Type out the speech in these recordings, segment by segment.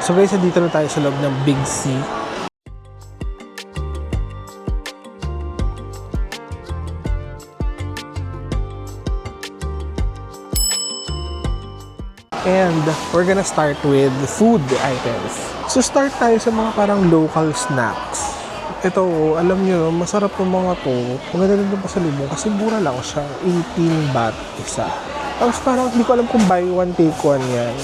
So guys, dito na tayo sa loob ng Big C. And we're gonna start with food items. So start tayo sa mga parang local snacks. Ito, alam nyo, masarap ng mga to. Maganda rin pa sa lubong kasi mura lang siya. 18 baht isa. Tapos parang hindi ko alam kung buy one take one yan.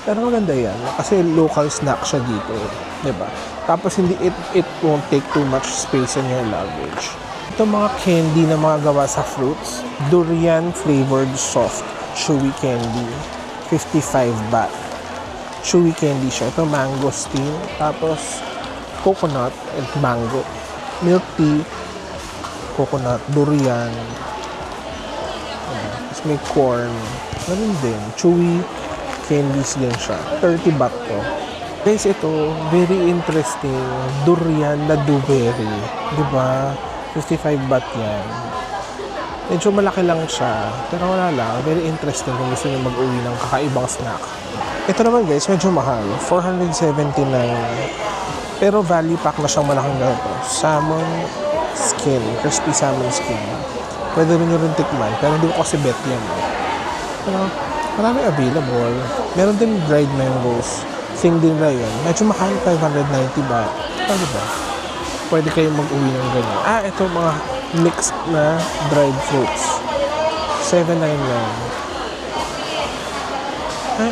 Pero maganda yan kasi local snack siya dito, 'di ba? Tapos hindi it won't take too much space in your luggage. Ito mga candy na mga gawa sa fruits, durian flavored soft chewy candy, 55 baht. Chewy candy siya. Ito mangosteen, tapos coconut and mango, milk tea, coconut, durian, tapos may corn, ganun din, chewy candies din siya. 30 baht to. Guys, ito, very interesting, durian na blueberry, di ba? 55 baht yan. Medyo malaki lang siya, pero wala lang, very interesting kung gusto nyo mag-uwi ng kakaibang snack. Ito naman guys, medyo mahal, 479. Pero value pack na siyang malaking ganito. Salmon skin, crispy salmon skin. Pwede rin nyo rin tikman, pero hindi ko kasi bet yan. Pero marami available. Meron din dried mangoes. Thing din na yun. Medyo mahal, 590 baht. Ano ba? Pwede kayong mag-uwi ng ganyan. Ito mga mixed na dried fruits. 799.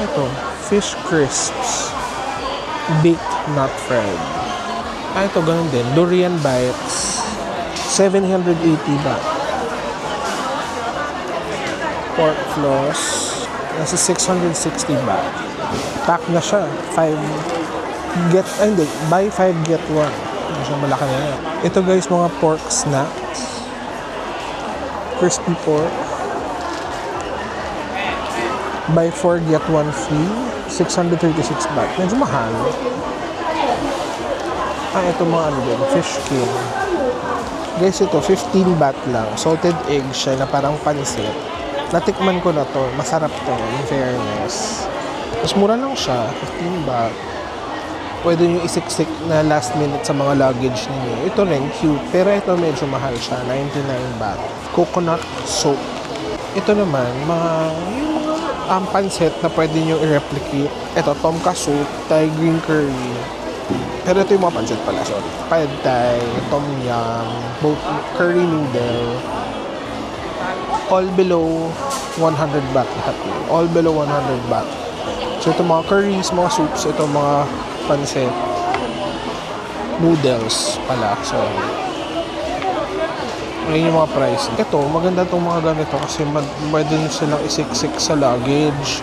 Ito. Fish crisps. Baked, not fried. Ito, ganun din. Durian bites. 780 baht. Pork floss. Nasa 660 baht. Pack na siya. Buy 5, get 1. Medyo malaki na yan. Ito guys, mga pork snacks. Crispy pork. Buy 4, get 1 free. 636 baht. Medyo mahal. Ito mga fish king. Guys, ito 15 baht lang. Salted egg siya na parang pansit. Natikman ko na to. Masarap to, in fairness. Mas mura lang siya. 15 baht. Pwede nyo isiksik na last minute sa mga luggage ninyo. Ito rin, cute. Pero ito medyo mahal siya. 99 baht. Coconut soup. Ito naman, pansit na pwede nyo i-replicate. Ito, tom kha soup, Thai green curry. Pero ito yung mga pansit pala, sorry. Pad Thai, tom yum, both curry noodle. All below 100 baht lahat yun. All below 100 baht. So ito mga curries, mga soups, ito mga pansit. Noodles pala, sorry. Ngayon yung mga price. Ito, maganda itong mga ganito kasi pwede nyo silang isiksik sa luggage.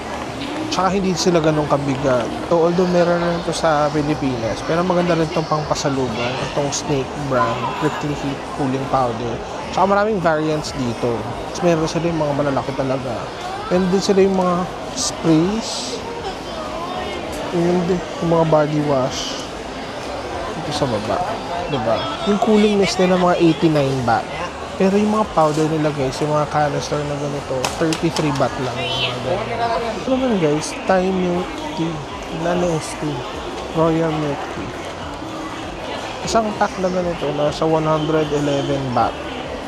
Tsaka hindi sila ganun kabigat. So, although meron rin ito sa Pilipinas, pero maganda rin itong pangpasaluban. Itong Snake brand, prickly heat cooling powder. Tsaka maraming variants dito. Tapos meron sila yung mga malalaki talaga. And din sila yung mga sprays. Yung mga body wash. Ito sa baba. Diba? Yung cooling mist nila mga 89 baht. Pero yung mga powder nila guys, yung mga canister na ganito, 33 baht lang yung mga ganito. Ito naman guys, Thai milk tea, tea, royal milk tea. Isang pack na ganito, nasa 111 baht.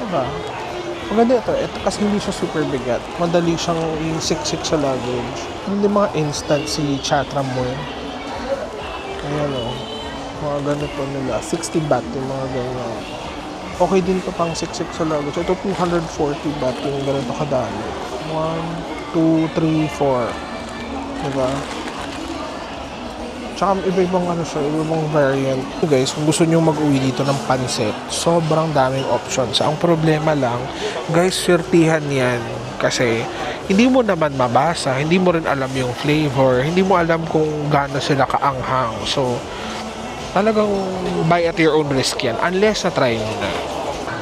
Diba? Maganda ito kasi hindi siya super bigat. Madali siyang siksik sa luggage. Hindi mga instant si Chatramoy. Ayan o. Mga ganito nila. 60 baht yung mga ganyan. Okay din ito pang siksik sa luggage. Ito 240 baht yung ganito kadami. 1, 2, 3, 4. Diba? Tsaka iba-ibang iba-ibang variant. Guys, kung gusto nyo mag-uwi dito ng pansit, sobrang daming options. Ang problema lang, guys, swertihan yan. Kasi, hindi mo naman mabasa, hindi mo rin alam yung flavor, hindi mo alam kung gaano sila kaanghang. So, talagang buy at your own risk yan, unless na-try nyo na.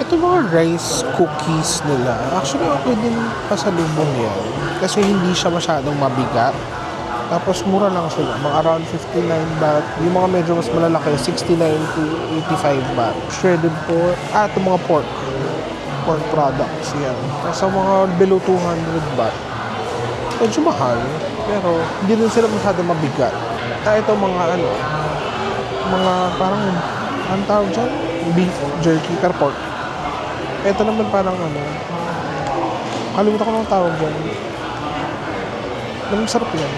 Ito mga rice cookies nila, actually okay din pasalubong yan. Kasi hindi siya masyadong mabigat. Tapos mura lang sila, mga around 59 baht. Yung mga medyo mas malalaki, 69 to 85 baht. Shredded pork, ito mga pork products yan. Nasa mga below 200 baht. Medyo mahal, pero hindi din sila masyado mabigat. Ito mga ano, mga parang, ang tawag dyan? Beef jerky, pero pork. Ito naman parang ano, kalimutan ko ng tawag dyan. Ang sarap yan.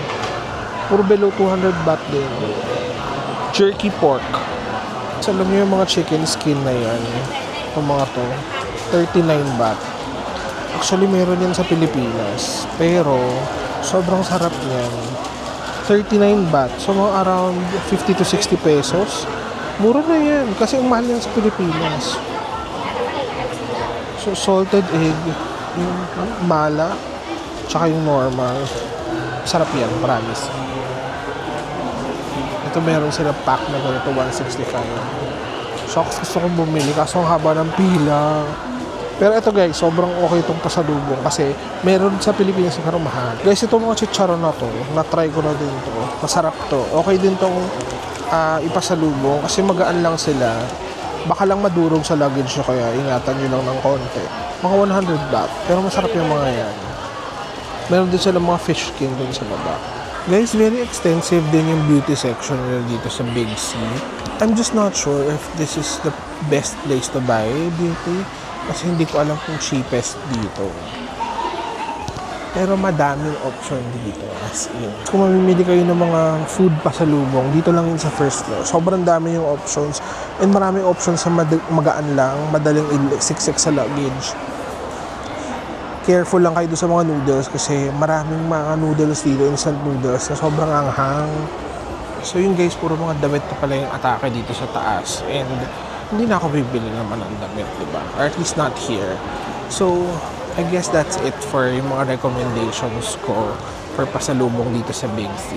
Puro below 200 baht din. Jerky pork. So, alam niyo yung mga chicken skin na yan. Itong mga to. 39 baht. Actually, meron yan sa Pilipinas. Pero, sobrang sarap niyan. 39 baht. So, mga around 50 to 60 pesos. Mura na yan. Kasi ang mahal yan sa Pilipinas. So, salted egg. Yung mala. Tsaka yung normal. Sarap yan. Promise. Ito meron sila pack na ganito. 165. So, gusto kong bumili. Kaso ang haba ng pila. Pero ito guys, sobrang okay itong pasalubong kasi meron sa Pilipinas pero mahal. Guys, itong mga chicharon na to, na-try ko na din to. Masarap to. Okay din tong ipasalubong kasi magaan lang sila. Baka lang madurog sa luggage nyo kaya ingatan nyo lang ng konti. Mga 100 baht. Pero masarap yung mga yan. Meron din sila mga fish skin dun sa baba. Guys, very extensive din yung beauty section nila dito sa Big C. I'm just not sure if this is the best place to buy beauty. Kasi hindi ko alam kung cheapest dito. Pero madaming option dito. As in. Kung mamimili kayo ng mga food pasalubong, dito lang yun sa first floor. Sobrang dami yung options. And maraming options sa magaan lang, madaling siksik sa luggage. Careful lang kayo doon sa mga noodles kasi maraming mga noodles dito, instant noodles na sobrang anghang. So yun guys, puro mga damit na pala yung atake dito sa taas. And hindi na ako bibili naman ng damit, diba? Or at least not here. So, I guess that's it for yung mga recommendations ko for pasalubong dito sa Big C.